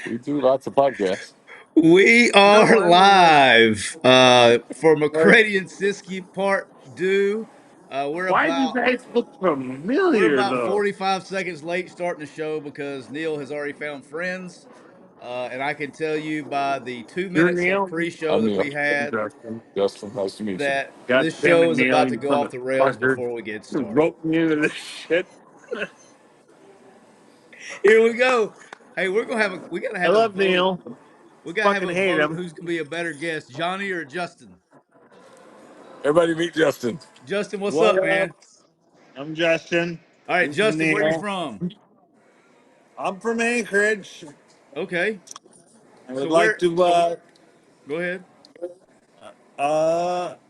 We do lots of podcasts. We No, are I mean live for McCready and Siskey Part 2. We're why do you about guys look we're familiar about though? 45 seconds late starting the show because Neal has already found friends. And I can tell you by the 2 You're minutes of Neal? pre-show I'm that Neal. we had Justin. Justin, nice to meet you. that God this damn show it, is Neil, about to you go off the rails motherfucker. before we get You started. roped me into this shit. Here we go. Hey, we gotta I have a love vote. Neil. We gotta have Fucking a hate vote him. who's gonna be a better guest, Johnny or Justin. Everybody meet Justin. Justin, what's What up, up? man? I'm Justin. All right, This is Justin, where you Neil. from? I'm from Anchorage. Okay. I So would like where to so go ahead.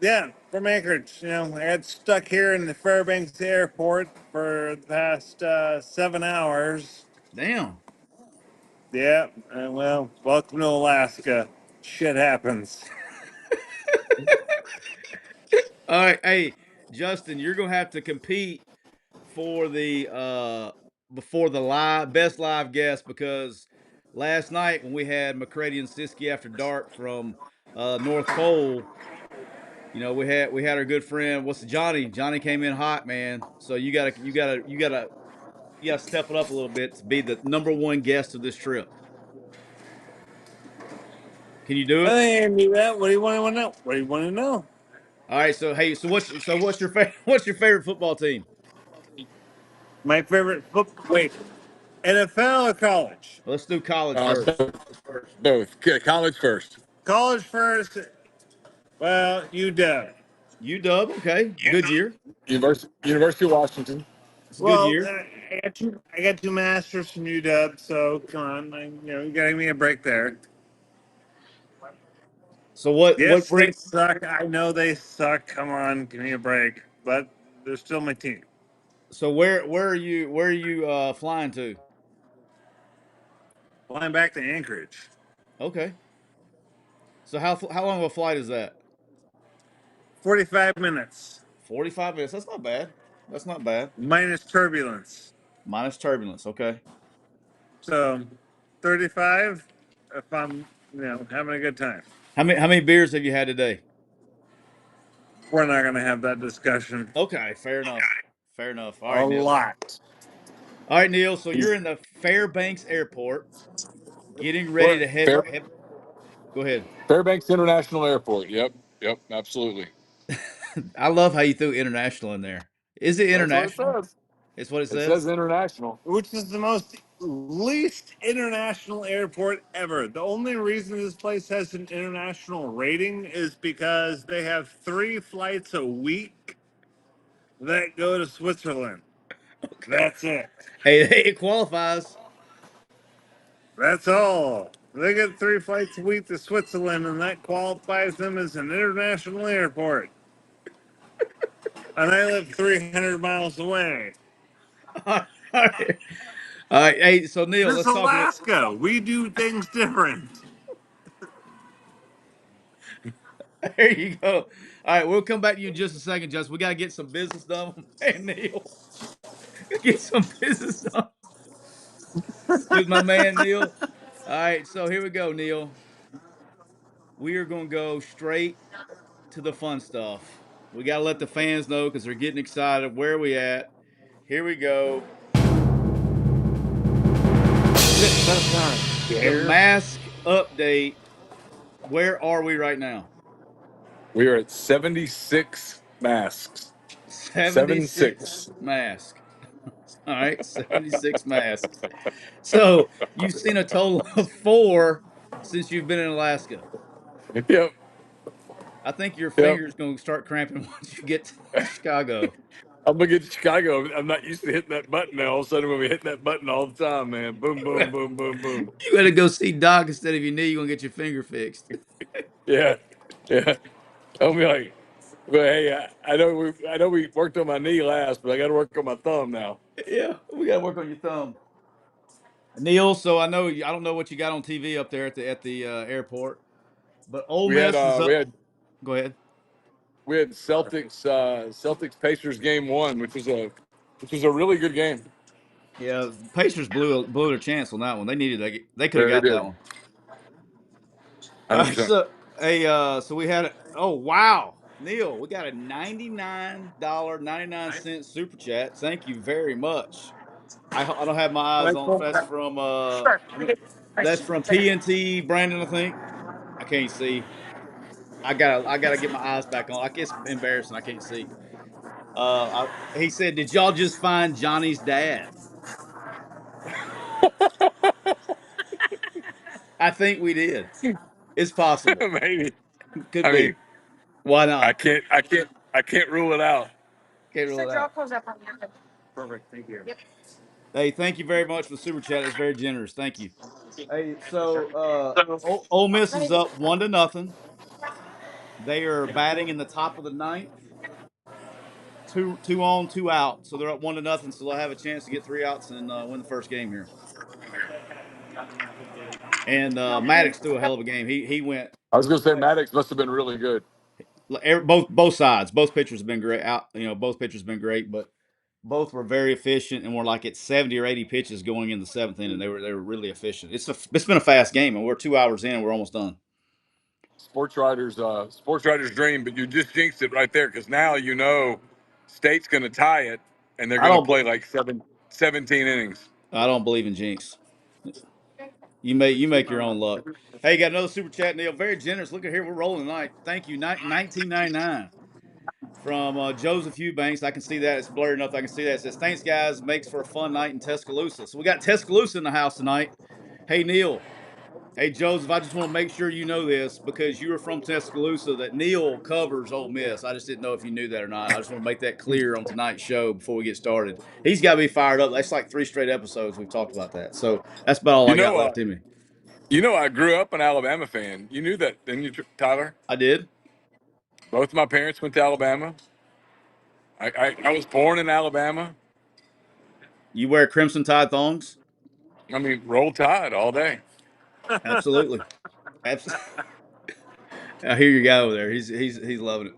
yeah, from Anchorage. You know, I got stuck here in the Fairbanks Airport for the past 7 hours. Damn. Yeah, well, welcome to Alaska. Shit happens. All right, hey, Justin, you're gonna have to compete for the before the live best live guest because last night when we had McCready and Siskey after dark from North Pole, we had our good friend, what's Johnny? Johnny came in hot, man. So you gotta step it up a little bit to be the number one guest of this trip. Can you do it? Hey, Andy, that. What do you want to know? What do you want to know? All right, so hey, what's your what's your favorite football team? My favorite book. Wait, NFL or college? Let's do college first. Both. Okay, college first. College first. Well, UW. UW, okay, good year. University of Washington. It's a good Well, year. I got two masters from UW, so come on, you gotta give me a break there. So what Yes, they bring suck. I know they suck. Come on, give me a break. But they're still my team. so where are you flying to? Flying back to Anchorage, Okay. So how long of a flight is that? 45 minutes 45 minutes. That's not bad. That's not bad. minus turbulence. Minus turbulence. Okay. So 35 if I'm, having a good time. How many beers have you had today? We're not going to have that discussion. Okay, fair enough. Fair enough. All A right, Neil. lot. All right, Neil. So you're in the Fairbanks Airport, getting ready What? to head. Go ahead. Fairbanks International Airport. Yep. Yep. Absolutely. I love how you threw international in there. Is it That's what it international? says. It's what it It says says. international. Which is the most least international airport ever. The only reason this place has an international rating is because they have 3 flights a week that go to Switzerland. Okay. That's it. Hey, it qualifies. That's all. They get 3 flights a week to Switzerland, and that qualifies them as an international airport. And I live 300 miles away. All right. All right. Hey, so Neil, This is let's talk a little. Alaska. We do things different. There you go. All right, we'll come back to you in just a second, Justin. We got to get some business done. Man, Neil, get some business done with my man Neil. All right, so here we go, Neil. We are going to go straight to the fun stuff. We got to let the fans know because they're getting excited. Where are we at? Here we go. The Here. mask update. Where are we right now? We are at 76 masks. 76 76. masks. All right, 76 masks. So you've seen a total of four since you've been in Alaska. Yep. I think your Yep. finger's going to start cramping once you get to Chicago. I'm gonna get to Chicago. I'm not used to hitting that button now. All of a sudden, we'll be hitting that button all the time, man. Boom, boom, boom, boom, boom. You got to go see Doc instead of your knee. You're going to get your finger fixed. Yeah, yeah. I'll be like, but hey, I know we worked on my knee last, but I got to work on my thumb now. Yeah, we got to work on your thumb. Neil, so I don't know what you got on TV up there at the airport, but Ole We had Miss is we up. had Go ahead. we had Celtics Pacers game one, which was a really good game. Yeah, Pacers blew their chance on that one. They needed they could have Yeah, they got that did. one. 100%. So we had oh wow, Neal, we got a $99.99 super chat. Thank you very much. I don't have my eyes on. That's from TNT Brandon, I think. I can't see. I gotta get my eyes back on. I guess embarrassing. I can't see. He said, "Did y'all just find Johnny's dad?" I think we did. It's possible. Maybe. Could I be. mean, Why not? I can't rule it out. Can't rule it out. Perfect. Thank you. Hey, thank you very much for the super chat. That's very generous. Thank you. Hey, so Ole Miss is up 1-0. They are batting in the top of the ninth. Two on, two out. So they're up 1-0. So they'll have a chance to get three outs and win the first game here. And Maddox threw a hell of a game. He went I was going to say Maddox must have been really good. both sides. Both pitchers have been great. Both pitchers have been great, but both were very efficient and were like at 70 or 80 pitches going in the seventh inning. They were really efficient. It's been a fast game, and we're 2 hours in and we're almost done. Sports writer's dream, but you just jinxed it right there because now State's going to tie it and they're I going to don't play like 17 innings. I don't believe in jinx. You make your own luck. Hey, you got another super chat, Neal. Very generous. Look at here, we're rolling tonight. Thank you. 1999 from Joseph Eubanks. I can see that. It's blurry enough. I can see that. It says, "Thanks, guys. Makes for a fun night in Tuscaloosa." So we got Tuscaloosa in the house tonight. Hey, Neal. Hey, Joseph. I just want to make sure you know this because you are from Tuscaloosa. That Neal covers Ole Miss. I just didn't know if you knew that or not. I just want to make that clear on tonight's show before we get started. He's got to be fired up. That's like 3 straight episodes we've talked about that. So that's about all You I got know, uh, left in me. I grew up an Alabama fan. You knew that, didn't you, Tyler? I did. Both my parents went to Alabama. I was born in Alabama. You wear Crimson Tide thongs? I mean, roll tide all day. Absolutely. Absolutely. I hear you guy over there. He's loving it.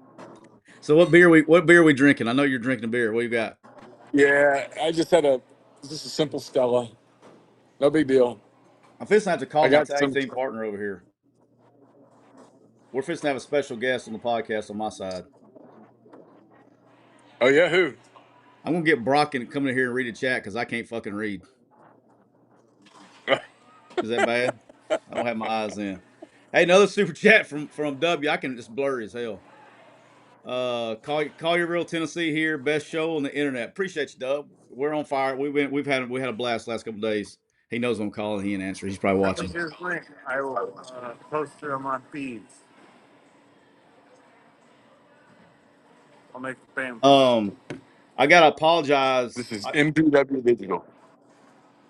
So what beer are we drinking? I know you're drinking a beer. What you got? Yeah, just a simple Stella. No big deal. I'm fixing to have to call I my got tag some. team partner over here. We're fixing to have a special guest on the podcast on my side. Oh yeah, who? I'm gonna get Brock and come in here and read a chat because I can't fucking read. Is that bad? I don't have my eyes in. Hey, another super chat from W. I can just blurry as hell. Call your real Tennessee here. Best show on the internet. Appreciate you, Dub. We're on fire. We had a blast last couple days. He knows I'm calling. He ain't answer. He's probably Send me watching. his link. I will post it on my feeds. I'll make the spam filter. Um, I gotta apologize. This is MPW Digital.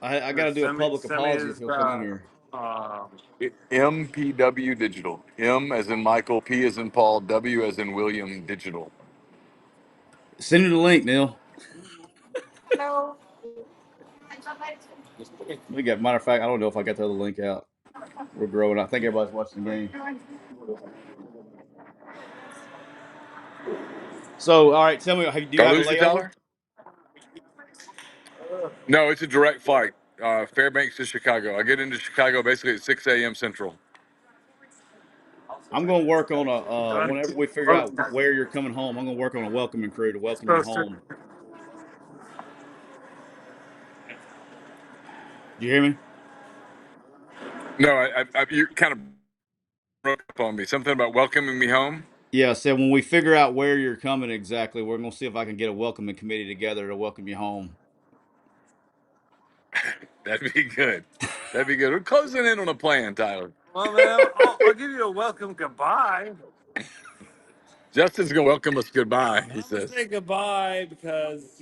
I gotta do a public Send me apology if his he'll come in here. uh, MPW Digital. M as in Michael, P as in Paul, W as in William Digital. Send me the link, Neal. Matter of fact, I don't know if I got the other link out. We're growing. I think everybody's watching the game. So, all right, tell me, do you Did I have a lose you, layover? Tyler? No, it's a direct flight. Fairbanks to Chicago. I get into Chicago basically at 6 a.m. Central. I'm gonna work on a done. whenever we figure out where you're coming home. I'm gonna work on a welcoming crew to welcome you Poster. home. Do you hear me? No, you kind of broke up on me. Something about welcoming me home. Yeah. So when we figure out where you're coming exactly, we're gonna see if I can get a welcoming committee together to welcome you home. That'd be good. That'd be good. We're closing in on a plan, Tyler. Well, man, I'll give you a welcome goodbye. Justin's gonna welcome us goodbye. He I'm gonna says. say goodbye because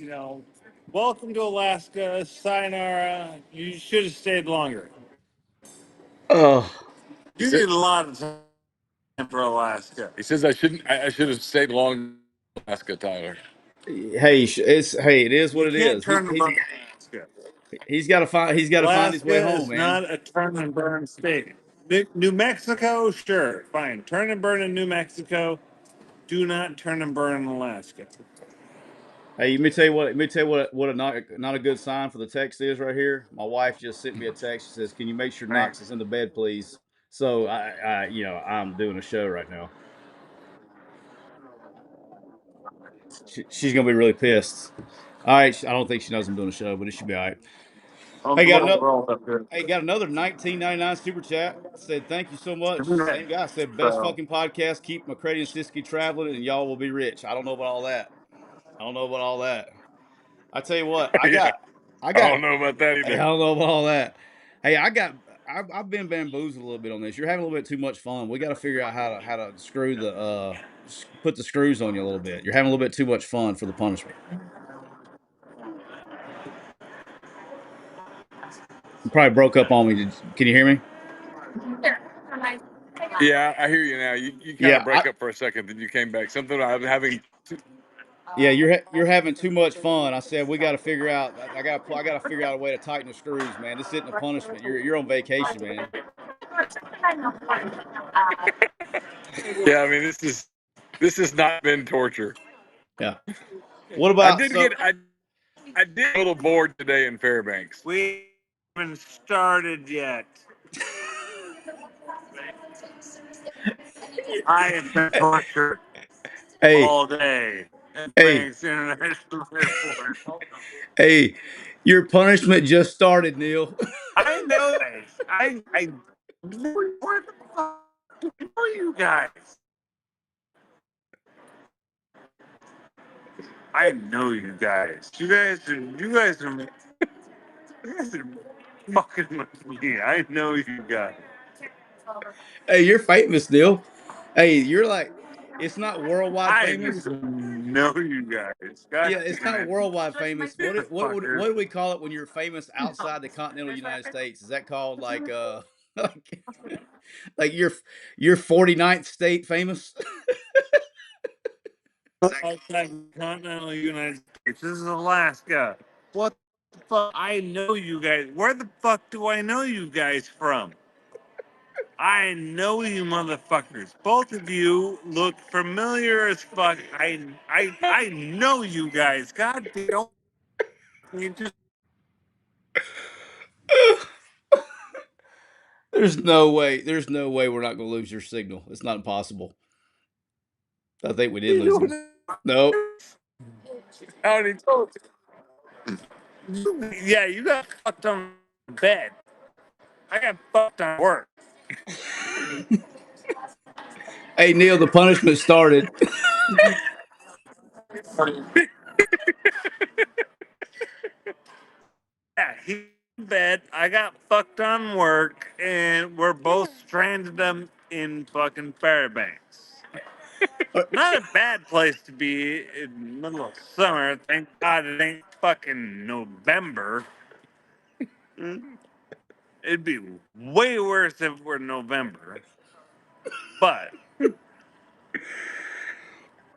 welcome to Alaska, sayonara. You should have stayed longer. Oh, You need a lot of time for Alaska. He says I shouldn't. I should have stayed long in Alaska, Tyler. it is what You it can't is. turn and burn Alaska. He's got to find his way Alaska home, is man. not a turn and burn state. New Mexico, sure, fine. Turn and burn in New Mexico. Do not turn and burn in Alaska. Hey, let me tell you what. Let me tell you what a not a good sign for the text is right here. My wife just sent me a text. She says, "Can you make sure Man. Knox is in the bed, please?" So I'm doing a show right now. She's gonna be really pissed. All right, I don't think she knows I'm doing a show, but it should be all right. I'm Hey, got glad another. we're all up here. Hey, got another 19.99 super chat. Said thank you so much. Same guy said best So, fucking podcast. Keep McCready and Siskey traveling, and y'all will be rich. I don't know about all that. I don't know about all that. I tell you what, yeah, I I got. don't know about that Hey, I either. don't know about all that. Hey, I've been bamboozled a little bit on this. You're having a little bit too much fun. We got to figure out how to screw the put the screws on you a little bit. You're having a little bit too much fun for the punishment. You probably broke up on me. Can you hear me? Yeah, I hear you now. You kind Yeah, of break up for a second, then you came back. Something I'm having. yeah. You're having too much fun. I said we got to figure out. I got to figure out a way to tighten the screws, man. This isn't a punishment. You're on vacation, man. Yeah, I mean this has not been torture. Yeah. What I about did get so? I did a little bored today in Fairbanks. We haven't started yet. I have been tortured Hey, all day at hey, Banks International Airport. hey! Your punishment just started, Neal. I know this. Where the fuck are you guys? I know you guys. You guys are fucking with me. I know you guys. Hey, you're famous, Neal. Hey, you're like, it's not worldwide I just famous. know you guys. God Yeah, it's damn not it. worldwide famous. Fucker. What do we call it when you're famous outside the continental United States? Is that called like like like you're 49th state famous? Outside the continental United States. This is Alaska. What the fuck? I know you guys. Where the fuck do I know you guys from? I know you motherfuckers. Both of you look familiar as fuck. I know you guys. God damn, don't you just There's no way. There's no way we're not going to lose your signal. It's not impossible. I think we did You lose him. doing Nope. this? I already told yeah, you got fucked on bed. I got fucked on work. Hey Neal, the punishment started. you. Yeah, he in bed. I got fucked on work, and we're both stranded them in fucking Fairbanks. Not a bad place to be in the middle of summer. Thank God it ain't fucking November. It'd be way worse if it were November. But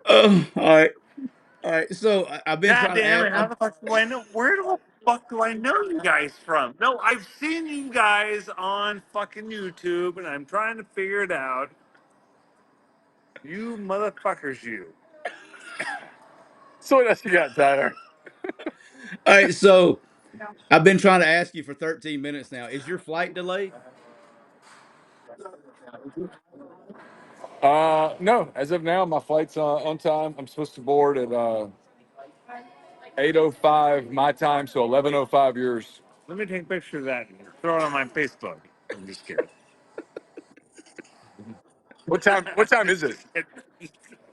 All right. All right. So I've been God trying to damn ask. it, how the fuck do I know? Where the fuck do I know you guys from? No, I've seen you guys on fucking YouTube, and I'm trying to figure it out. You motherfuckers, you. So what else you got, Tyler? All right. So I've been trying to ask you for 13 minutes now. Is your flight delayed? No. As of now, my flight's on time. I'm supposed to board at 8:05 my time, so 11:05 yours. Let me take a picture of that and throw it on my Facebook. I'm just kidding. What time? What time is it?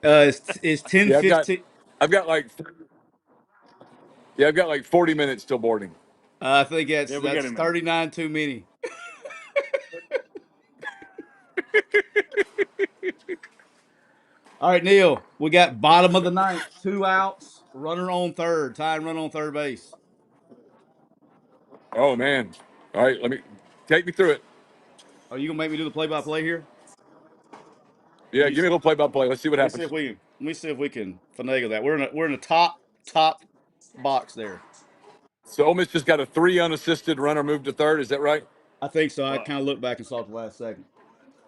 It's 10 Yeah, 15. I've got like, yeah, I've got like 40 minutes till boarding. I think Yeah, we got that's a minute. 39 too many. All right, Neal, we got bottom of the ninth, 2 outs, runner on third, tie and run on third base. Oh man! All right, let me take me through it. Are you gonna make me do the play by play here? Let Yeah, me give me a little play-by-play. Let's see what happens. let me see if we can finagle that. We're in the top box there. So Ole Miss just got a 3 unassisted runner moved to third. Is that right? I think so. I Well, kind of looked back and saw it the last second.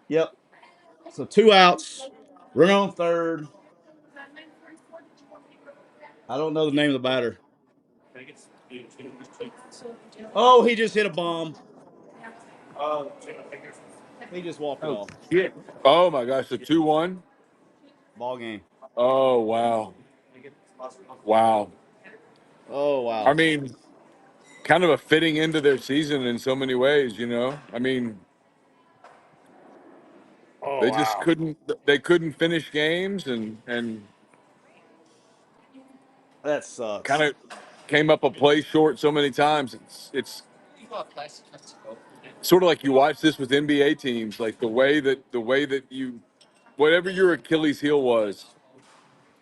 Yep. So 2 outs, runner on third. I don't know the name of the batter. Oh, he just hit a bomb. He just walked it Oh off. shit! Oh my gosh, the 2-1. Ball game. Oh wow, wow. Oh I wow. mean, kind of a fitting into their season in so many ways. You know, I mean, Oh they just wow. couldn't. They couldn't finish games, and That kind sucks. of came up a play short so many times. It's sort of like you watch this with NBA teams, like the way that you whatever your Achilles heel was,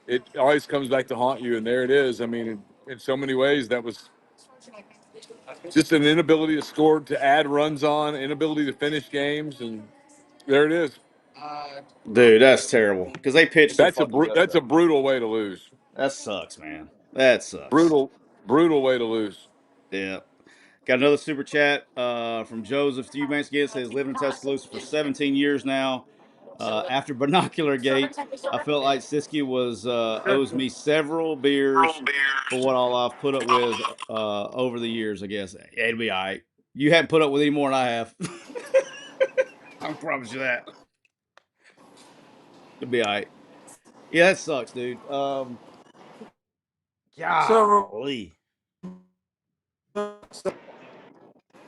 it always comes back to haunt you. And there it is. I mean, in so many ways, that was just an inability to score, to add runs on, inability to finish games, and there it is. Dude, that's terrible. Because they pitched their fucking guts That's a out. brutal way to lose. That sucks, man. That sucks. Brutal, brutal way to lose. Yeah. Got another super chat from Joseph. You once again says living in Tuscaloosa for 17 years now. After Binocular Gate, I felt like Siskey was owes me several beers for what all I've put up with over the years. I guess yeah, it'll be all right. You haven't put up with any more than I have. I promise you that. It'll be all right. Yeah, that sucks, dude. So, Golly,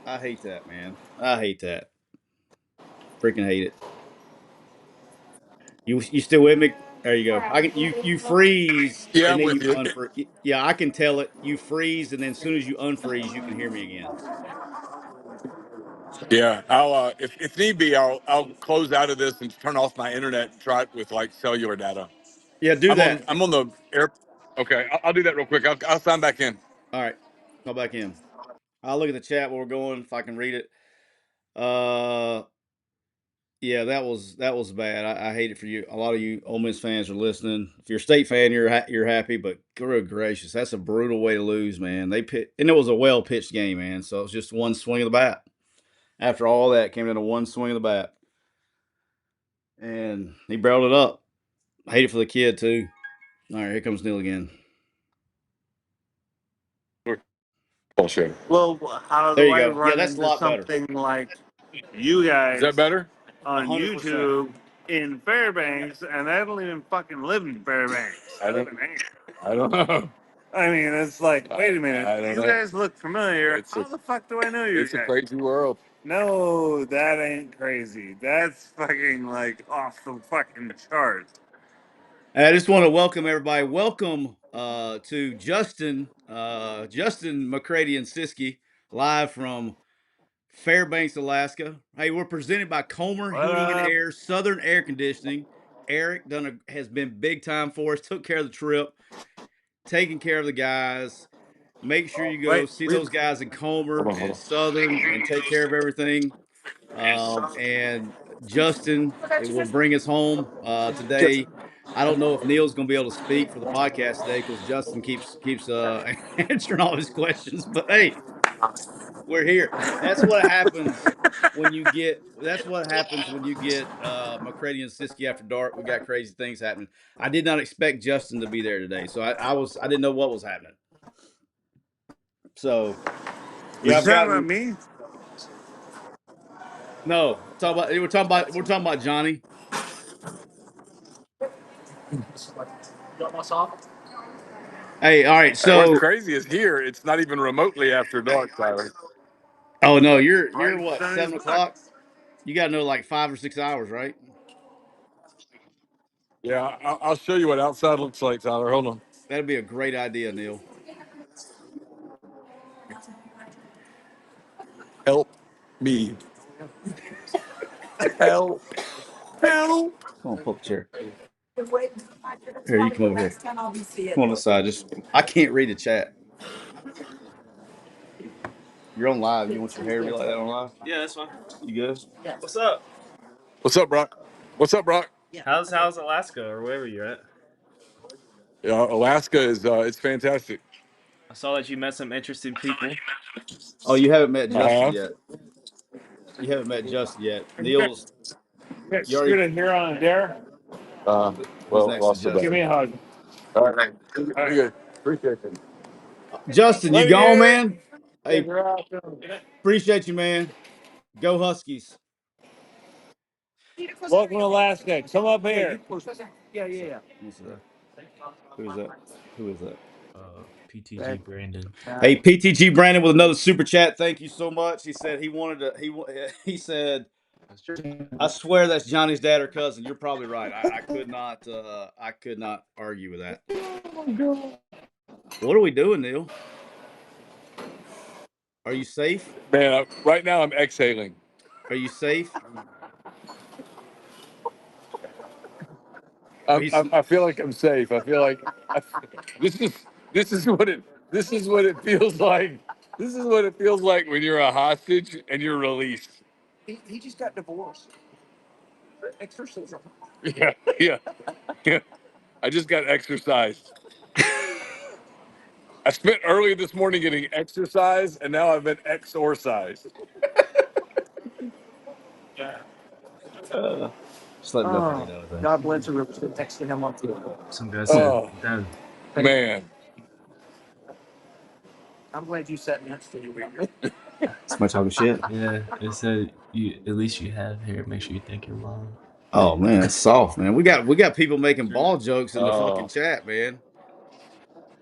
I hate that, man. I hate that. Freaking hate it. You still with me? There you go. I can you freeze Yeah, and I'm then with you you. unfreeze. Yeah, I can tell it. You freeze and then as soon as you unfreeze, you can hear me again. Yeah, I'll if need be, I'll close out of this and turn off my internet and try it with like cellular data. Yeah, do that. I'm on the air. Okay, I'll do that real quick. I'll sign back in. All right, call back in. I'll look at the chat where we're going if I can read it. Uh, yeah, that was bad. I hate it for you. A lot of you Ole Miss fans are listening. If you're a State fan, you're happy, but good gracious, that's a brutal way to lose, man. They pit and it was a well pitched game, man. So it's just one swing of the bat. After all that, came down to one swing of the bat, and he barreled it up. I hate it for the kid too. All right, here comes Neal again. Bullshit. well, how There do you I go. Yeah, run that's a into lot better. something like you Is that guys better? on 100%. YouTube in Fairbanks, and I don't even fucking live in Fairbanks. I I live don't. in here. I don't know. I mean, it's like, wait a minute, I don't you know. guys look familiar. It's How a the fuck do I know you it's a guys? crazy world. No, that ain't crazy. That's fucking like off the fucking chart. I just want to welcome everybody. Welcome to Justin McCready and Siskey, live from Fairbanks, Alaska. Hey, we're presented by Comer What Heating and up? Air, Southern Air Conditioning. Eric has been big time for us. Took care of the trip, taking care of the guys. Make sure you go Wait, see we those guys in Hold Comer on, hold and on. Southern and take care of everything. And Justin it will bring us home today. I don't know if Neal's going to be able to speak for the podcast today because Justin keeps answering all his questions. But hey, we're here. That's what happens when you get. That's what happens when you get McCready and Siskey after dark. We got crazy things happening. I did not expect Justin to be there today, so I didn't know what was happening. So yeah, was I've you talking about gotten me? no. We're talking about Johnny. Hey, all right. What's So, crazy is here. It's not even remotely after dark, Tyler. oh no, you're Bright what sunny 7 o'clock? spots. You got to know like 5 or 6 hours, right? Yeah, I'll show you what outside looks like, Tyler. Hold on. That'd be a great idea, Neal. Help me. Help. Help. Come on, pull up a chair. Here, you come over here. Come on this side. Just I can't read the chat. You're on live. You want your hair to be like that on live? Yeah, that's fine. You good? What's up? What's up, Brock? What's up, Brock? How's Alaska or wherever you're at? Yeah, Alaska is it's fantastic. I saw that you met some interesting people. Oh, you haven't met I Justin have. yet. You haven't met Justin yet. You got, Neal's. you got You already. Scooter here on a dare. Uh, Who's well, next to lost the Give bet. me Justin? a hug. All right. All Pretty right. good. Appreciate it. Justin, you Let me gone, hear it. man? Hey, appreciate you, man. Go Huskies. Welcome to Alaska. Come up here. What's up? What's that? Who is that? Who is that? PTG Brandon. Hey, PTG Brandon with another super chat. Thank you so much. He said he wanted to. He said, "I swear that's Johnny's dad or cousin." You're probably right. I could not. I could not argue with that. What are we doing, Neil? Are you safe? Man, right now I'm exhaling. Are you safe? Are I'm, you? I'm, I feel like I'm safe. I feel like I, this is this is what it this is what it feels like. This is what it feels like when you're a hostage and you're released. He just got divorced. Exorcism. Yeah, yeah, yeah. I just got exercised. I spent earlier this morning getting exercise, and now I've been exorcised. Uh, just let nobody know that. God bless her for texting him up to. Some guy said Oh that. man, I'm glad you sat next to you. Somebody talking shit. Yeah, it said you at least you have hair. Make sure you thank your mom. Oh man, that's soft, man. We got people making ball jokes in the fucking oh, chat, man.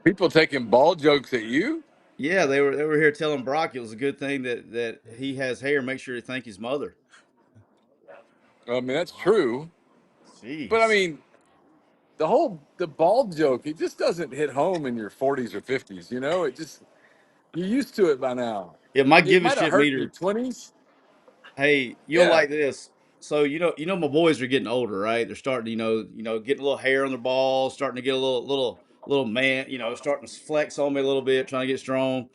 people taking ball jokes at you. Yeah, they were here telling Brock it was a good thing that he has hair. Make sure to thank his mother. I mean that's true, but I Jeez. mean the ball joke, it just doesn't hit home in your 40s or 50s. You know, it just you're used to it by now. Yeah, my It give a might have shit hurt in your meter. 20s. Hey, you'll Yeah, like this. So my boys are getting older, right? They're starting to, getting a little hair on their balls, starting to get a little man, starting to flex on me a little bit, trying to get strong.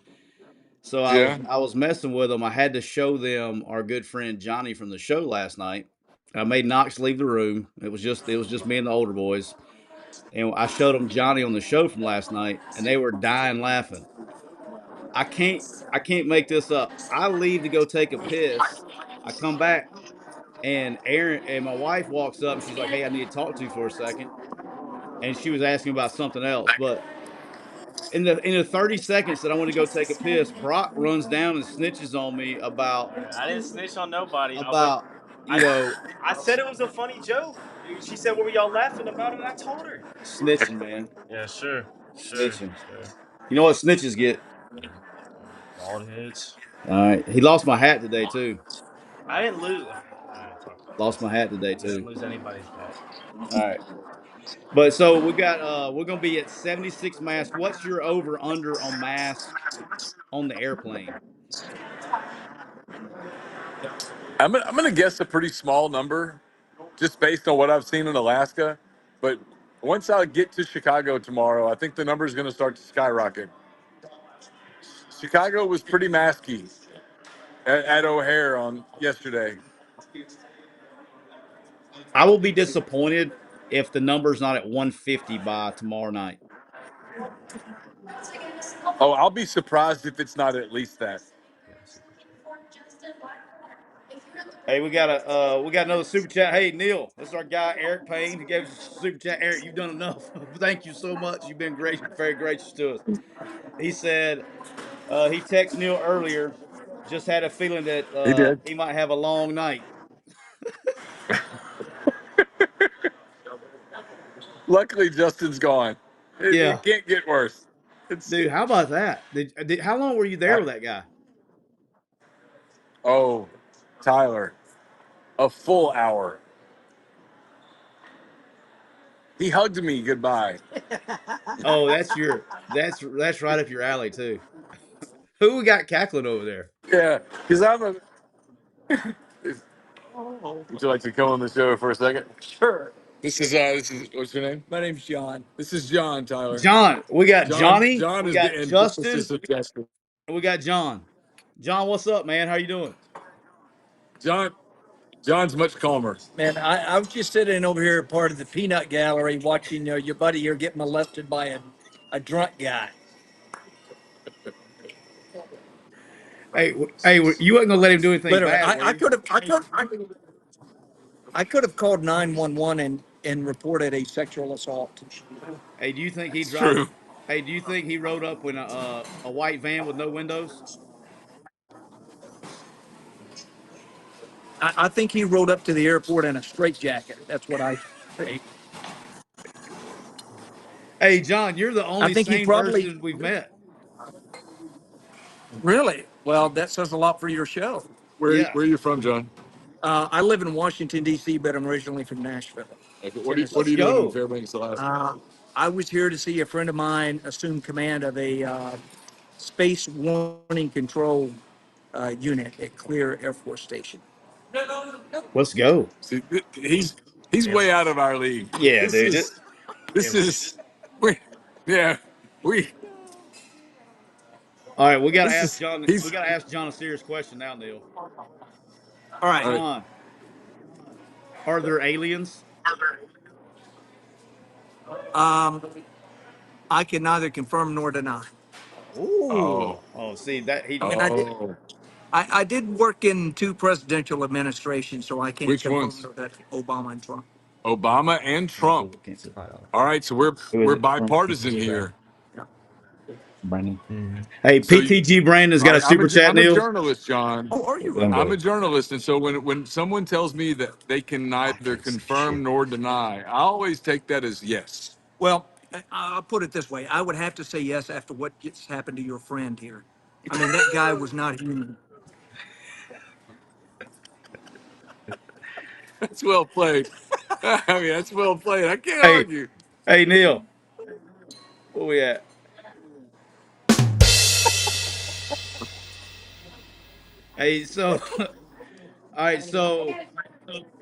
So I was yeah. I was messing with them. I had to show them our good friend Johnny from the show last night. I made Knox leave the room. It was just me and the older boys, and I showed them Johnny on the show from last night, and they were dying laughing. I can't I can't make this up. I leave to go take a piss. I come back, and Aaron and my wife walks up and she's like, "Hey, I need to talk to you for a second." And she was asking about something else, but in the 30 seconds that I want to go take a piss, Brock runs down and snitches on me I didn't snitch on nobody. I went. about you I know I said it was a funny joke. She said, "What were y'all laughing about?" And I told her. snitching, man, Yeah, sure, sure, snitching. sure. You know what snitches get? Bald heads. All right, he lost my hat today too. I didn't lose. I didn't talk about Lost my hat today that. I didn't too. lose anybody's hat. All right, but so we're gonna be at 76 masks. What's your over under on mask on the airplane? I'm gonna guess a pretty small number, just based on what I've seen in Alaska. But once I get to Chicago tomorrow, I think the number is going to start to skyrocket. Chicago was pretty masky at O'Hare on yesterday. I will be disappointed if the number's not at 150 by tomorrow night. Oh, I'll be surprised if it's not at least that. Yeah, super chat. Hey, we got another super chat. Hey, Neal, this is our guy Eric Payne. He gave us a super chat. Eric, you've done enough. Thank you so much. You've been great, very gracious to us. He said he texted Neal earlier. Just had a feeling that He did. he might have a long night. Luckily, Justin's gone. It Yeah, can't get worse. It's dude. How about that? How long were you there I, with that guy? oh, Tyler, a full hour. He hugged me goodbye. Oh, that's right up your alley too. Who we got cackling over there? Yeah, because I'm a. Would you like to come on the show for a second? Sure. This is what's your name? My name's John. This is John, Tyler. John. We got John Johnny. John We is the got antithesis Justin. of Jester. And we got John. John, what's up, man? How you doing? John John's much calmer. Man, I was just sitting over here, part of the peanut gallery, watching your buddy here get molested by a drunk guy. Hey, you wasn't gonna let him do anything Literally, bad, were I you? could have, I could have called 911 and reported a sexual assault. Hey, do you think he It's drives? true. Hey, do you think he rode up in a white van with no windows? I think he rode up to the airport in a straitjacket. That's what I think. Hey, John, you're the I only think he sane probably person we've met. really well. That says a lot for your show. Yeah. Where are you from, John? I live in Washington D.C., but I'm originally from Nashville, Okay, what are Let's Tennessee. you doing in go. Fairbanks, Alaska? I was here to see a friend of mine assume command of a space warning control unit at Clear Air Force Station. Let's go. See, he's way out of our league. Yeah, This dude. is this is we yeah we All right, we got to this ask is John. We he's got to ask John a serious question now, Neil. All right. all right. John, are there aliens? I can neither confirm nor deny. Ooh. Oh Oh, see that I he. mean, oh, I did work in two presidential administrations, so I can't which confirm ones? that Obama and Trump. Obama and Oh, Trump. can't see. All right, so Who is we're it? bipartisan here. Yeah. Brandon. Hey, So you, PTG Brandon's all got a right, super chat, I'm a Neil. journalist, John. Oh, are you Let him really? I'm a go. journalist, and so when someone tells me that they can I neither can't see confirm shit. nor deny, I always take that as yes. Well, I'll put it this way. I would have to say yes after what just happened to your friend here. I mean, that guy was not human. That's well played. I mean, that's well played. I can't Hey, argue. hey, Neil. Where we at? Hey, so, all right, so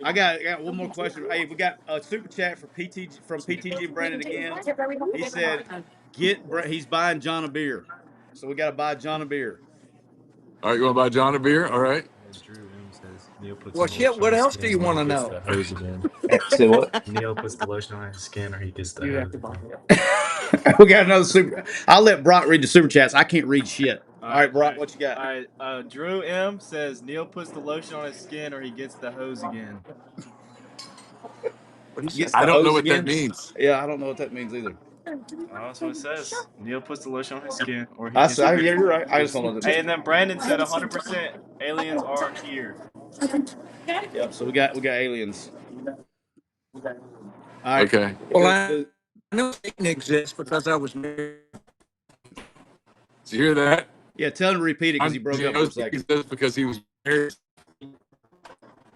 I got one more question. Hey, we got a super chat for PTG from PTG Brandon again. He said, he's buying John a beer, so we got to buy John a beer. All right, you want to buy John a beer? All right. Drew M says Neil puts Well, the shit, lotion on what his else do skin you or he want to gets know? the hose again. Say what? Neil puts the lotion on his skin or he gets the You have hose to buy again. it. We got another super. I'll let Brock read the super chats. I can't read shit. All right, Brock, what you got? All right. Drew M says Neil puts the lotion on his skin or he gets the hose again. What do you say? Gets I the don't know hose what that again? means. Yeah, I don't know what that means either. Oh, that's what it says. Neil puts the lotion on his skin or he I gets said, the yeah, hose you're again. right. I just don't know what that Hey, means. and then Brandon said 100% aliens are here. Yep. So we got aliens. All right. Okay. Well, I know Satan exists because I was married. Did you hear that? Yeah, tell him to repeat it because he John broke up for a knows he second. says because he was married.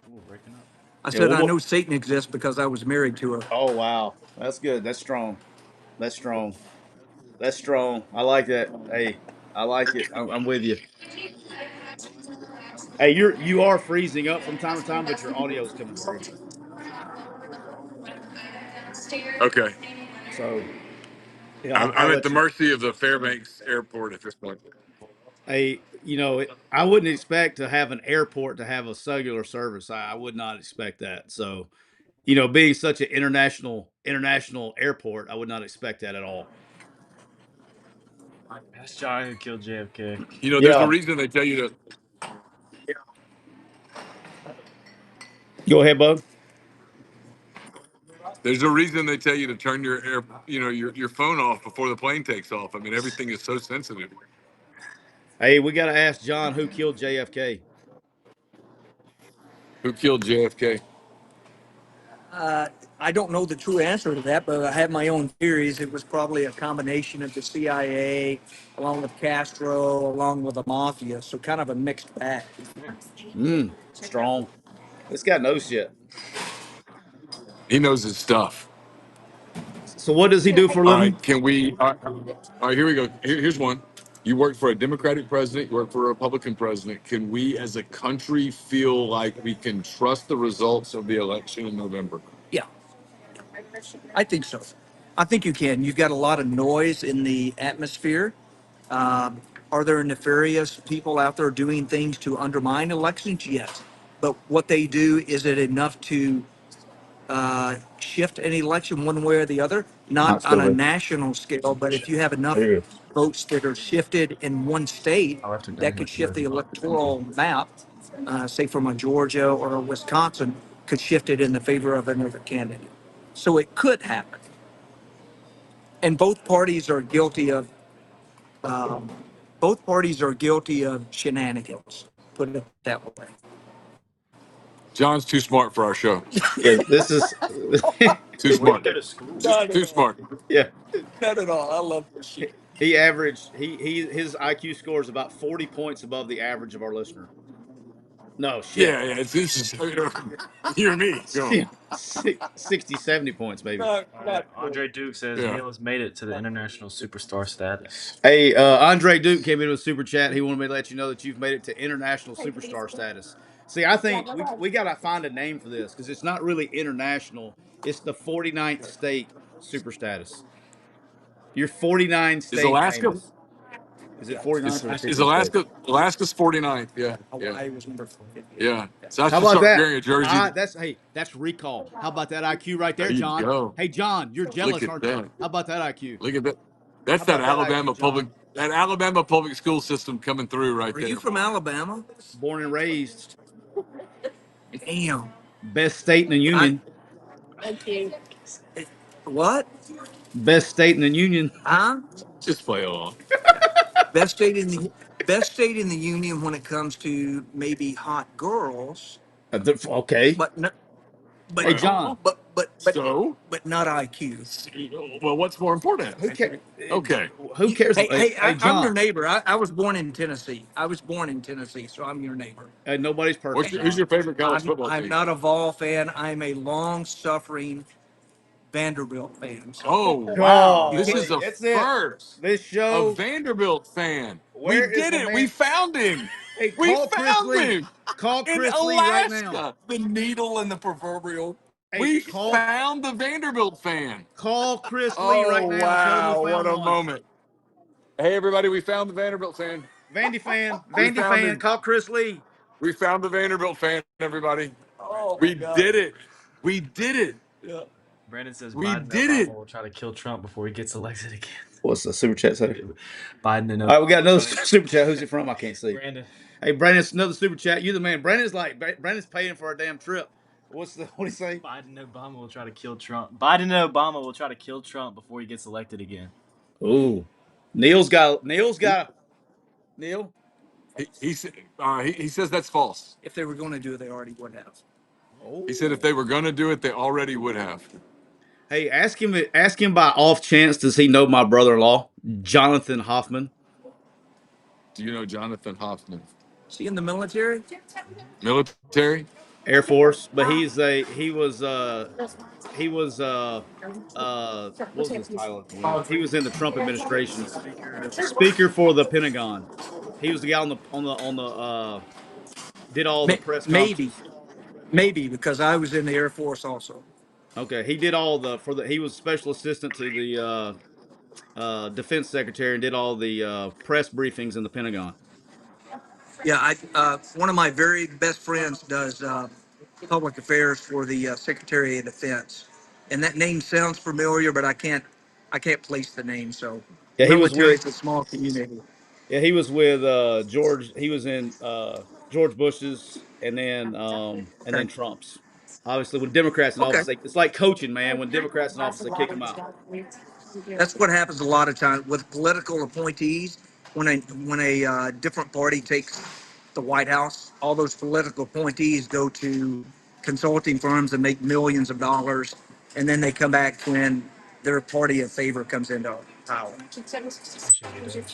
Ooh, breaking up. I Yeah. said I know Satan exists because I was married to her. Oh wow, that's good. That's strong. That's strong. That's strong. I like that. Hey, I like it. I'm with you. Hey, you are freezing up from time to time, but your audio is coming through. Okay. So yeah, I'll I'm at the let you. mercy of the Fairbanks Airport at this point. Hey, I wouldn't expect to have an airport to have a cellular service. I would not expect that. So, being such an international airport, I would not expect that at all. That's John who killed JFK. You know, there's a Yeah. reason they tell you to. Go ahead, bud. There's a reason they tell you to turn your phone off before the plane takes off. I mean, everything is so sensitive. Hey, we got to ask John who killed JFK. Who killed JFK? I don't know the true answer to that, but I have my own theories. It was probably a combination of the CIA, along with Castro, along with the mafia. So kind of a mixed bag. Strong. This guy knows shit. He knows his stuff. So what does he do for a All living? right, can we? All right, here we go. Here's one. You work for a Democratic president. You work for a Republican president. Can we, as a country, feel like we can trust the results of the election in November? Yeah, I think so. I think you can. You've got a lot of noise in the atmosphere. Are there nefarious people out there doing things to undermine elections? Yes. But what they do, is it enough to shift an election one way or the other? Not Not on a stupid. national scale, but if you have enough There you votes that are shifted in one state, I left a gun that in my could shift the glove. Thank you. electoral map, say from a Georgia or a Wisconsin, could shift it in the favor of another candidate. So it could happen. and both parties are guilty of shenanigans. Put it that way. John's too smart for our show. Yeah, this is. Too Where do you smart. go to school? Not at Too all. smart. Yeah, Not at all. I love this shit. he averaged. His IQ score is about 40 points above the average of our listener. No shit. Yeah, yeah. This is you and me. Go. 60, 70 points, maybe. Andre Duke says Yeah. Neal has made it to the international superstar status. Hey, Andre Duke came in with a super chat. He wanted me to let you know that you've made it to international superstar status. See, I think we got to find a name for this because it's not really international. It's the 49th state super status. You're 49 Is state Alaska? famous. Is it 49th or Is 50 states? Alaska's 49th? Yeah. Yeah. Hawaii was number 50. Yeah. So I How should about start that? carrying a jersey. That's recall. How about that IQ right There there, you John? go. Hey, John, you're Look jealous, at aren't you? that. How about that IQ? Look at that. How That's about that IQ, John? That Alabama public school system coming through right Are there. you from Alabama? Born and raised, Damn. best state in the I union. what? Best state in the union. Huh? Just play along. Best state in the best state in the union when it comes to maybe hot girls, Okay. but no, but Hey, John. Well, but but but so but not IQ. well, what's more important? Who cares? Okay. Who cares? Hey, Hey, hey, I'm your John. neighbor. I was born in Tennessee. I was born in Tennessee, so I'm your neighbor. Nobody's perfect, Who's John. your favorite college football I'm team? not a Vol fan. I'm a long suffering Vanderbilt fan. So Oh wow, Oh, you this can't. is a that's it. first. This A show. Vanderbilt fan. We Where is did the it. We man? found him. Hey, We call Chris found Lee. him Call in Chris Lee right now. Alaska. The needle in the proverbial. Hey, We call found the Vanderbilt fan. Chris Lee Oh right now and tell him we wow, what found a one. moment. Hey everybody, we found the Vanderbilt fan. We Vandy found fan, him. call Chris Lee. We found the Vanderbilt fan, everybody. Oh my We God. did it. We did it. Yeah. Brandon says We Biden and did Obama it. will try to kill Trump before he gets elected again. What's the super chat say? Biden and All right, we got Obama will another try to super chat. Who's it from? I can't see. Brandon. Hey, Brandon, it's another super chat. You the man. Brandon's paying for our damn trip. What do you say? Biden and Obama will try to kill Trump. Biden and Obama will try to kill Trump before he gets elected again. Ooh, Neal. He says that's false. If they were going to do it, they already would have. He said if Oh. they were going to do it, they already would have. Hey, ask him by off chance. Does he know my brother-in-law, Jonathan Hoffman, Do you know Jonathan Hoffman? Is he in the military? Military? Air Force? But he was what was his title at the end? He was in the Trump administration, Speaker of Speaker for the Pentagon. He was the guy on the did all the press Maybe, conferences. maybe because I was in the Air Force also. Okay, he did all the for the. He was special assistant to the defense secretary and did all the press briefings in the Pentagon. Yeah, one of my very best friends does public affairs for the Secretary of Defense, and that name sounds familiar, but I can't place the name. So, Yeah, he was military with is a small community. Yeah, he was with George. He was in George Bush's, and then Okay. Trump's. Obviously, when Democrats in Okay. office, it's like coaching, man. When Democrats in office, they kick them out. That's what happens a lot of times with political appointees. When a different party takes the White House, all those political appointees go to consulting firms and make millions of dollars, and then they come back when their party of favor comes into power. appreciate it, Dave.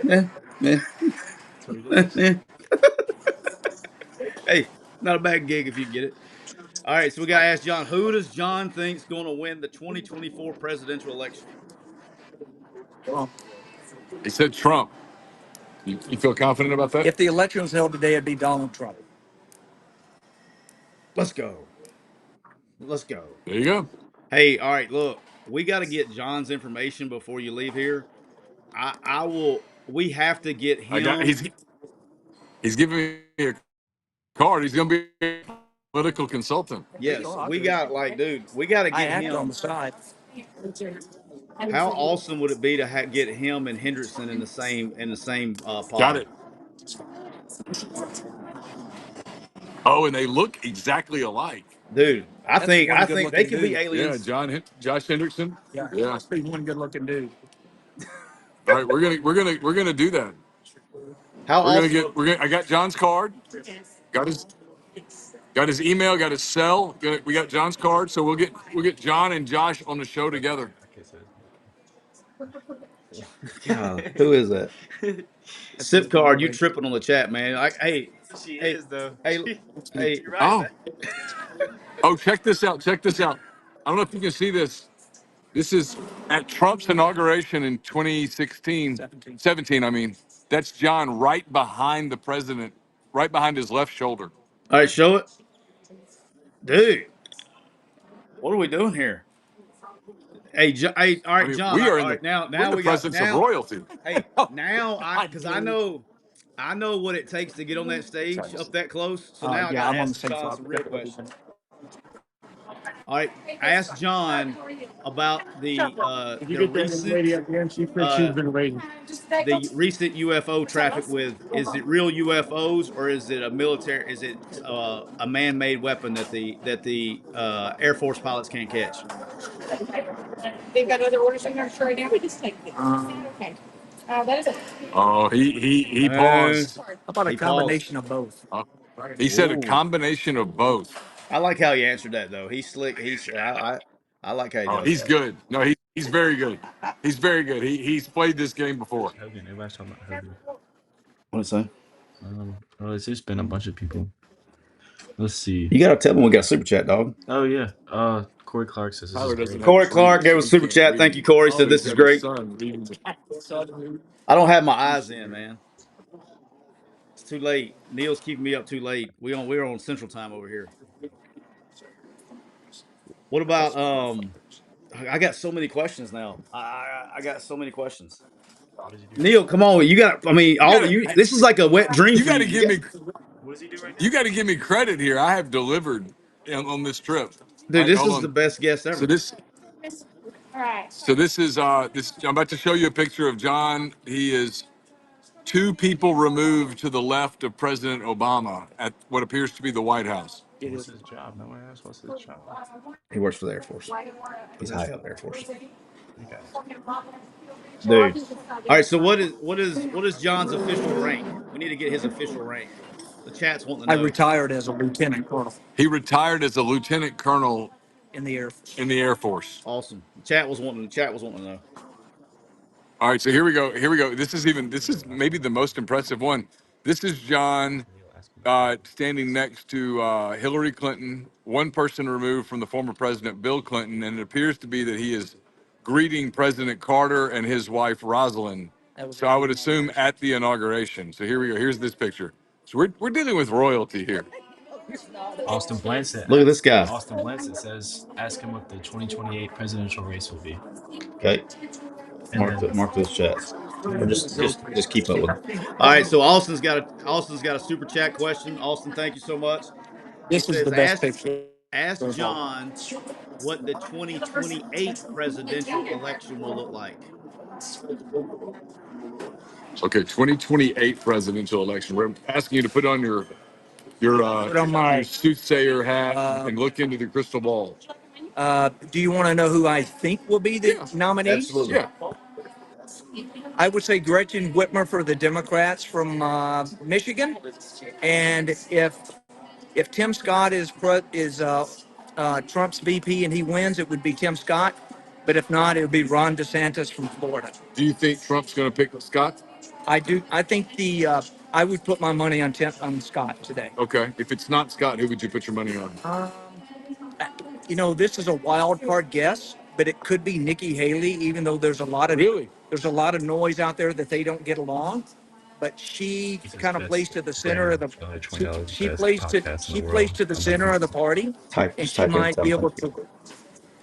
Yeah, yeah, That's what he does. yeah. Hey, not a bad gig if you get it. All right, so we got to ask John. Who does John think's going to win the 2024 presidential election? Well, He said Trump. You feel confident about that? if the election was held today, it'd be Donald Trump. Let's go. Let's go. There you go. Hey, all right. Look, we got to get John's information before you leave here. I will. We have to get I got. him. He's giving me a card. He's going to be a political consultant. Yes, we got dude. We got to I get act on him. the side. How awesome would it be to get him and Hendrickson in the same Got pod? it. Oh, and they look exactly alike. Dude, I That's think one good they looking could be dude. Yeah, aliens. Josh Hendrickson. Yeah, Yeah. must be one good looking dude. All right, we're gonna do that. How We're gonna awesome! get we're gonna. I got John's card. Got his email. Got his cell. We got John's card. So we'll get John and Josh on the show together. God, who is that? That's his Sip card, you boy. tripping on the chat, man. Like, She hey, is though. hey, hey. You're right, Oh, man. oh, check this out. Check this out. I don't know if you can see this. This is at Trump's inauguration in 2016, 17. I mean, that's John right behind the president, right behind his left shoulder. All right, show it, dude. What are we doing here? Hey, hey, all I right, mean, John. in All the right, now, we're in the we got presence of now. royalty. Hey, now because I know what it takes to get on that stage up that close. So now I got Yeah, to I'm on the ask same John floor. some real questions. All right, ask John about If you the get that young lady recent up there, she said she's uh been waiting. UFO traffic with is it real UFOs or is it a military is it a man-made weapon that the Air Force pilots can't catch? They've got other orders in there. Sure, right now we just take this. Okay. That is it. Oh, he Uh, paused. How about a he paused. combination of both? Uh, he said a Ooh. combination of both. I like how he answered that though. He's slick. I like how he Oh, does he's that. good. No, he's very good. He's very good. He's played this game before. Hogan. Everybody's talking about Hogan. What is that? Well, it's just been a bunch of people. Let's see. You gotta tell him we got a super chat, dog. Oh yeah. Corey Clark says this is Tyler doesn't great. have a Corey Clark freezer, gave so us a he super can't chat. Thank you, read. Corey. Said Oh, this he's is got his great. son reading. I don't have my eyes in, man. It's too late. Neal's keeping me up too late. We're on Central Time over here. What about I got so many questions now. I got so many questions. What does he do right Neal, come on. You got I mean You all the gotta, you this is like a wet dream you for you. gotta You give got me, What does he do right you now? gotta give me credit here. I have delivered on this trip. All dude, right, this hold is the on. best guest So ever. this, so this is this. I'm about to show you a picture of John. He is two people removed to the left of President Obama at what appears to be the White House. What's his job? No one asked what's his job. He works for the Air Force. He's high up Air Force. You guys. Dude. All right, so what is John's official rank? We need to get his official rank. The chat's wanting to I know. retired as a lieutenant colonel He retired as a lieutenant colonel in the Air Force. in the Air Force. Awesome. The chat was wanting to know. All right, so here we go. Here we go. This is maybe the most impressive one. This is John Neil asked him about standing next to Hillary Clinton, one person removed from the former president Bill Clinton, and it appears to be that he is greeting President Carter and his wife Rosalind. So I would assume at the inauguration. So here we go. Here's this picture. So we're dealing with royalty here. Austin Blanset Look at this asks. guy. Austin Blanset says, "Ask him what the 2028 presidential race will be." Okay. And then Mark those chats. Or just So just keep up with them. All right, so Austin's got a super chat question. Austin, thank you so much. He this is says the best picture. ask John what the 2028 presidential election will look like. Okay, 2028 presidential election. We're asking you to put on Put on your my. soothsayer hat Uh, and look into the crystal ball. do you want to know who I think will be the Yeah, nominees? Absolutely. yeah. I would say Gretchen Whitmer for the Democrats from Michigan, and if Tim Scott is Trump's VP and he wins, it would be Tim Scott. But if not, it would be Ron DeSantis from Florida. Do you think Trump's going to pick Scott? I do. I think I would put my money on Scott today. Okay. If it's not Scott, who would you put your money on? This is a wild card guess, but it could be Nikki Haley, even though Really? there's a lot of noise out there that they don't get along. But she he says, kind of plays "Best to the center of spam, the $20 she best plays to podcast in she the plays world." to the I'm like, center of the party, and Just she type in might tell be him able thank you. to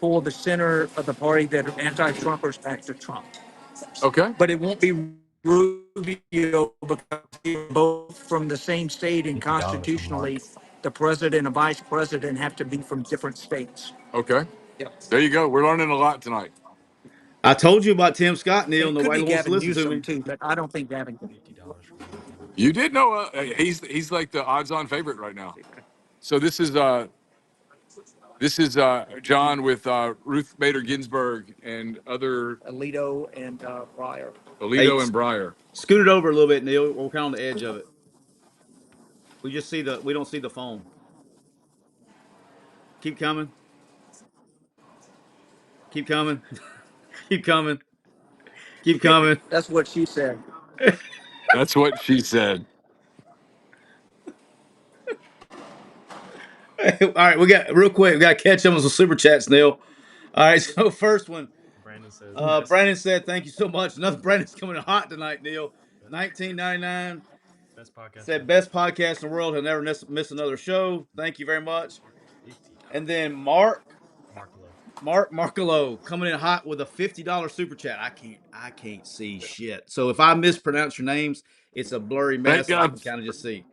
pull the center of the party that are anti-Trumpers back to Trump. Okay. But it won't be Rubio because they're both from the same state, and $50 from constitutionally, Mark. the president and vice president have to be from different states. Okay. Yeah. There you go. We're learning a lot tonight. I told you about Tim Scott, And Neil. it could Nobody be wants to Gavin listen to Newsom me. too, but I don't think Gavin. $50 from Mark. You did know he's like the odds-on favorite right now. So This is John with Ruth Bader Ginsburg and other Alito and Breyer. Hey, Alito and Breyer. scoot it over a little bit, Neil. We're kind of on the edge of it. We don't see the phone. Keep coming. Keep coming. Keep coming. Keep coming. That's what she said. That's what she said. All right, we got real quick. We got to catch up with some super chats, Neil. All right, so first one. Brandon says Brandon said, "Thank you so much." Another Brandon's coming in hot tonight, Neil. best, 1999 best podcast. said, "Best podcast in the world. He'll never miss another show." Thank you very much. $50. And then Marklo. Mark Markelo coming in hot with a $50 super chat. I can't see shit. So if I mispronounce your names, it's a blurry Thank mess, and I God. can kind of just see.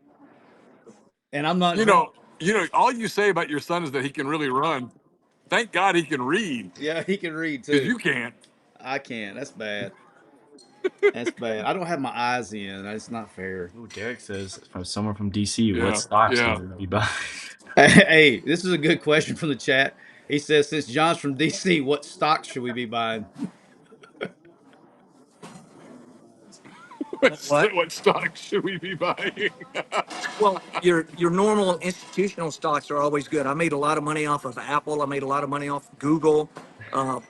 And I'm not You drunk. know, all you say about your son is that he can really run. Thank God he can read, Yeah, he can read because too. you can't. I can't. That's bad. That's bad. I don't have my eyes in. It's not fair. Ooh, Derek says from someone from DC, what Yeah, stocks yeah. would we be buying? Hey, this is a good question from the chat. He says, since John's from DC, what stocks should we be buying? What? What stock should we be buying? Well, your normal institutional stocks are always good. I made a lot of money off of Apple. I made a lot of money off of Google. Uh,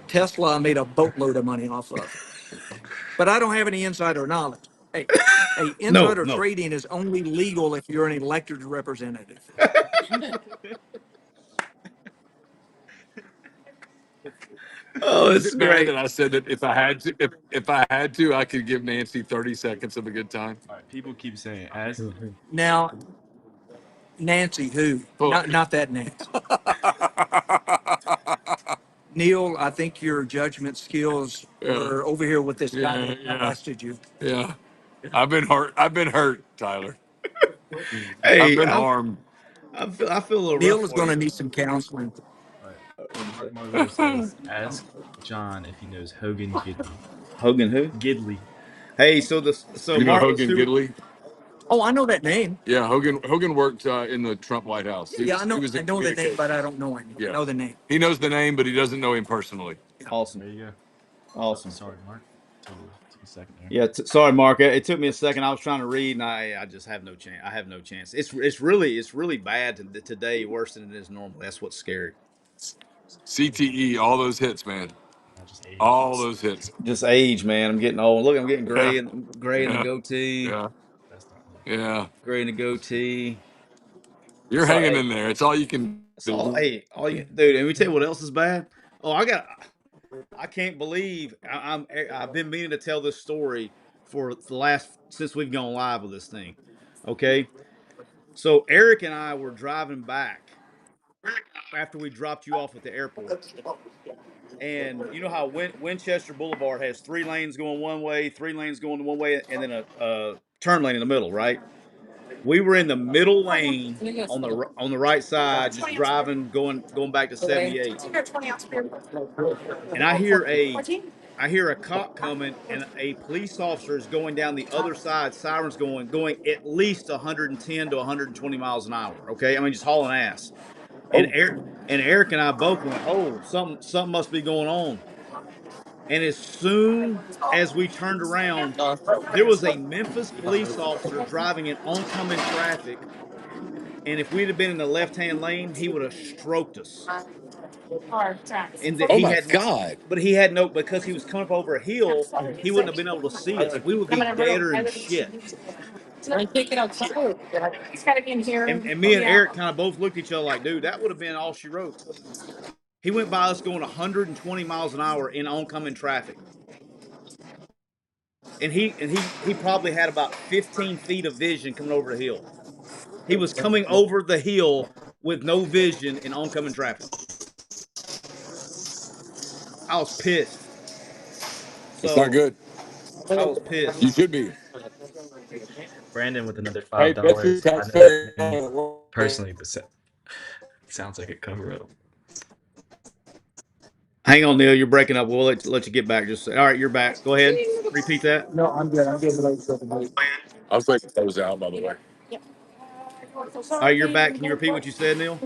Tesla, I made a boatload of money off of. But I don't have any insider knowledge. Hey, No, insider no. trading is only legal if you're an elected representative. Oh, Is it's it bad great. that I said that if I had to, I could give Nancy 30 seconds of a good time? All right, people keep saying ask. Now, Nancy, who? Well, Not that Nancy. Neil, I think your judgment skills yeah, were over here with this guy yeah, that yeah, molested you. yeah. I've been hurt. I've been hurt, Tyler. I've Hey, been harmed. I feel a little rough Neil is for going to you. need some counseling. All right, What'd you Mark say? Marlowe says ask John if he knows Hogan Gidley. Hogan who? Gidley. Hey, so You know Mark was Hogan super. Gidley? Oh, I know that name. Yeah, Hogan worked in the Trump White House. Yeah, He was I in know the name, communication. but I don't know him. I Yeah, know the name. he knows the name, but he doesn't know him personally. Awesome, There you go. awesome. Sorry, Mark. Took a second there. Yeah, sorry, Mark. It took me a second. I was trying to read, and I just have no chance. I have no chance. It's really bad today, worse than it is normal. That's what's scary. CTE, all those hits, man. Not just age. All those hits. Just age, man. I'm getting old. Look, I'm getting Yeah, gray in the yeah, goatee. yeah, That's not me. yeah. Gray in the goatee. You're So hanging hey, in there. It's all you can that's all. do. Hey, all you, dude. And we tell you what else is bad. Oh, I can't believe I've been meaning to tell this story for the last since we've gone live with this thing. Okay, so Eric and I were driving back after we dropped you off at the airport, and you know how Winchester Boulevard has 3 lanes going one way, 3 lanes going one way, and then a turn lane in the middle, right? We were in the middle lane on the right side, just driving, going back to 78, and I hear a cop coming, and a police officer is going down the other side. Sirens going at least 110 to 120 miles an hour. Okay, I mean just hauling ass. And Oh, Eric and I both went, "Oh, something must be going on." And as soon as we turned around, there was a Memphis police officer driving in oncoming traffic. And if we'd have been in the left hand lane, he would have stroked us. And that oh he my had, God. but he had no, because he was coming up over a hill, he wouldn't have been able to see us. We would be deader than shit. And me and Eric kind of both looked at each other like, dude, that would have been all she wrote. He went by us going 120 miles an hour in oncoming traffic. And he probably had about 15 feet of vision coming over the hill. He was coming over the hill with no vision in oncoming traffic. I was pissed. It's not So good. I was You pissed. should be. Brandon with another Hey, that's your $5. I know that taxpayer name money. personally, but sounds like a cover up. Hang on, Neil. You're breaking up. We'll let you get back. Just all right. You're back. Go ahead. Repeat that. No, I'm good. I'm getting ready for the break. I was like, close out, by the way. All right, you're back. Can you repeat what you said, Neil?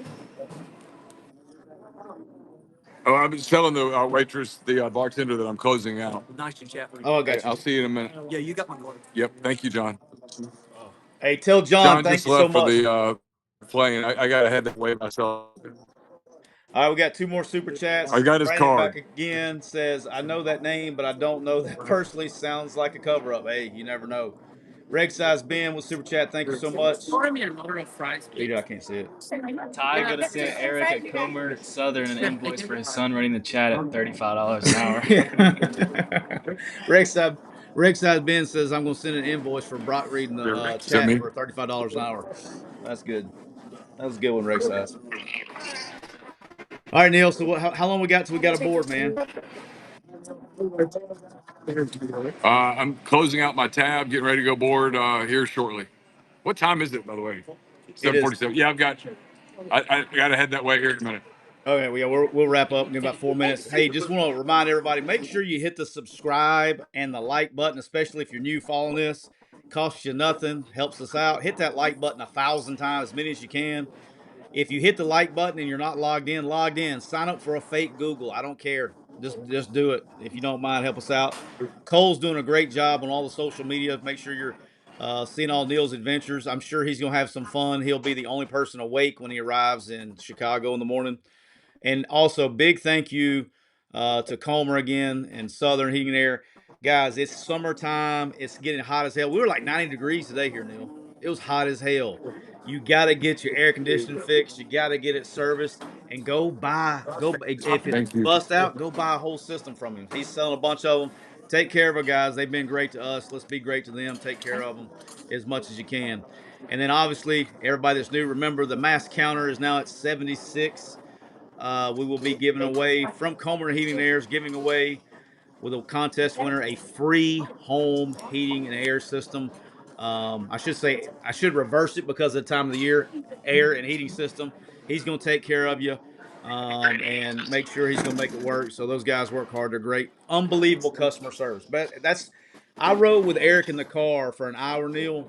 Oh, I was telling the waitress, the bartender, that I'm closing out. Nice to chat with you. Oh, I Hey, got you. I'll see you in a minute. Yeah, you got my card. Yep. Thank you, John. Hey, tell John John thank just you so left for much. the plane. I got to head that way myself. All right, we got 2 more super I chats. got his Brandon back card. again says, "I know that name, but I don't know that personally. Sounds like a cover up." Hey, you never know. Reg Size Ben with super chat. Thank you so much. Order me a motor of fries, Peter, please. I can't see it. Ty Yeah, gonna that's send just the Eric fries at you got. Comer Southern an invoice for his son running the chat at $35 an hour. Rex Size, Rex Size Ben says, "I'm going to send an invoice for Brock reading the Is that chat me? for $35 an hour." That's good. That was a good one, Rex Size. All right, Neil. So how long we got till we got aboard, man? I'm closing out my tab, getting ready to go board here shortly. What time is it, by the way? It is 7:47. Yeah, I've got. I got to head that way here in a minute. okay. Well, yeah, we'll wrap up in about 4 minutes. Hey, just want to remind everybody: make sure you hit the subscribe and the like button, especially if you're new following this. Costs you nothing, helps us out. Hit that like button 1,000 times, as many as you can. If you hit the like button and you're not logged in, log in. Sign up for a fake Google. I don't care. Just do it if you don't mind. Help us out. Cole's doing a great job on all the social media. Make sure you're seeing all Neal's adventures. I'm sure he's gonna have some fun. He'll be the only person awake when he arrives in Chicago in the morning. And also, big thank you to Comer again and Southern Heating and Air. Guys, it's summertime. It's getting hot as hell. We were like 90 degrees today here, Neal. It was hot as hell. You got to get your air conditioning fixed. You got to get it serviced and go if it's Thank you. bust out, go buy a whole system from him. He's selling a bunch of them. Take care of our guys. They've been great to us. Let's be great to them. Take care of them as much as you can. And then obviously, everybody that's new, remember the mass counter is now at 76. We will be giving away from Comer Heating and Air, giving away with a contest winner a free home heating and air system. I should reverse it because of the time of the year, air and heating system. He's going to take care of you and make sure he's going to make it work. So those guys work hard. They're great, unbelievable customer service. But I rode with Eric in the car for an hour, Neal.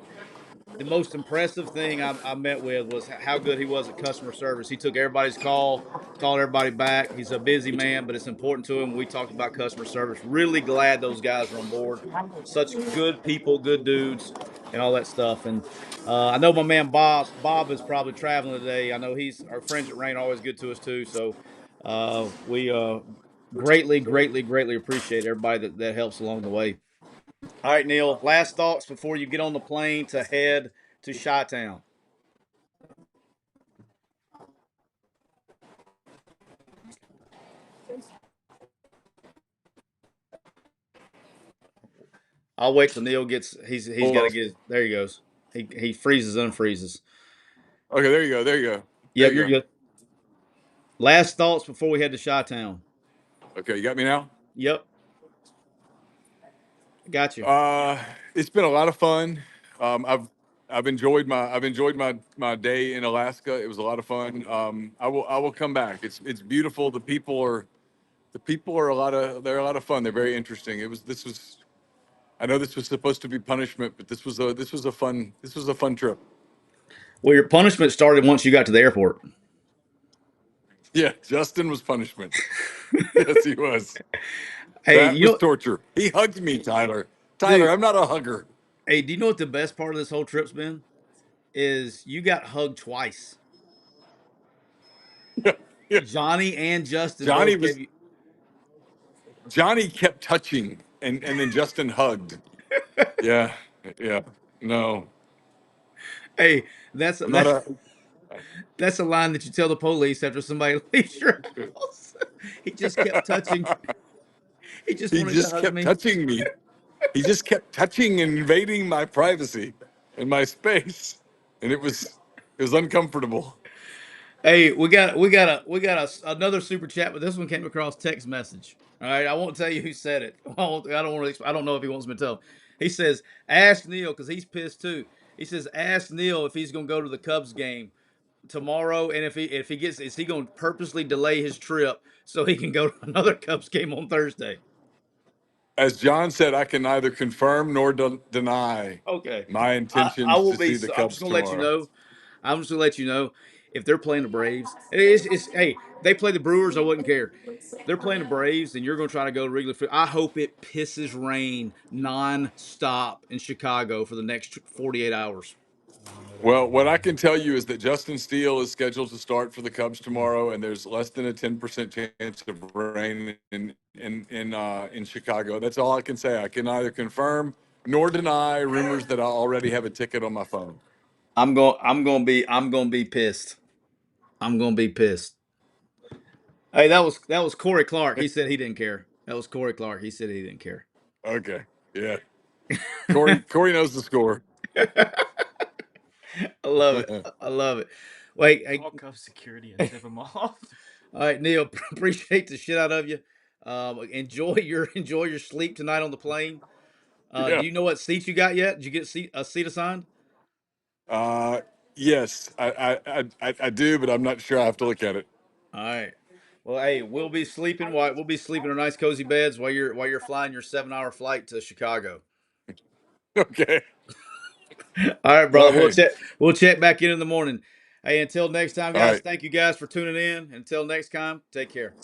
The most impressive thing I met with was how good he was at customer service. He took everybody's call, called everybody back. He's a busy man, but it's important to him. We talked about customer service. Really glad those guys are on board. Such good people, good dudes, and all that stuff. And I know my man Bob. Bob is probably traveling today. I know he's our friends at Rain are always good to us too. So we greatly appreciate everybody that helps along the way. All right, Neal. Last thoughts before you get on the plane to head to Chi-Town. I'll wait till Neal gets. He's got to Oh, get. There he goes. He freezes, unfreezes. okay, there you go. There you go. There Yep, you you're go. good. Last thoughts before we head to Chi-Town. Okay, you got me now. Yep, got you. It's been a lot of fun. I've enjoyed my day in Alaska. It was a lot of fun. I will come back. It's beautiful. The people are they're a lot of fun. They're very interesting. This was I know this was supposed to be punishment, but this was a fun trip. Well, your punishment started once you got to the airport. Yeah, Justin was punishment. Yes, he was. Hey, That you was know. torture. He hugged me, Tyler. Tyler, Dude, I'm not a hugger. hey, do you know what the best part of this whole trip's been? Is you got hugged twice. Yeah. Johnny and Justin Johnny both gave was you. Johnny kept touching and then Justin hugged. Yeah. Yeah. No. Hey, that's I'm not that's a that's a line that you tell the police after somebody leaves your house. He just kept touching. He just he wanted to just hug kept me. touching me. He just kept touching and invading my privacy and my space. And it was uncomfortable. Hey, another super chat, but this one came across text message. All right, I won't tell you who said it. I don't want to. I don't know if he wants me to tell. He says, "Ask Neal because he's pissed too." He says, "Ask Neal if he's going to go to the Cubs game tomorrow, and if he gets, is he going to purposely delay his trip so he can go to another Cubs game on Thursday?" As John said, I can neither confirm nor deny Okay, my I intentions will to be. see the I'm just Cubs going to let you tomorrow. know. I'm just going to let you know. if they're playing the Braves, it's hey, they play the Brewers, I wouldn't care. They're playing the Braves, and you're going to try to go to Wrigley Field. I hope it pisses rain non-stop in Chicago for the next 48 hours. Well, what I can tell you is that Justin Steele is scheduled to start for the Cubs tomorrow, and there's less than a 10% chance of rain in Chicago. That's all I can say. I can neither confirm nor deny rumors that I already have a ticket on my phone. I'm going to be pissed. I'm going to be pissed. Hey, that was Corey Clark. He said he didn't care. That was Corey Clark. He said he didn't care. Okay, yeah. Corey knows the score. I love it. I love it. Wait, hey, Call Cub security and tip him off. all right, Neil. Appreciate the shit out of you. Enjoy your sleep tonight on the plane. Do Yeah. you know what seats you got yet? Did you get a seat assigned? Uh, yes, I do, but I'm not sure. I have to look at it. All right. Well, hey, we'll be sleeping in nice cozy beds while you're flying your 7-hour flight to Chicago. Okay. All right, brother. We'll Bye. check. We'll check back in the morning. Hey, until next time, All guys. right. Thank you guys for tuning in. Until next time, take care.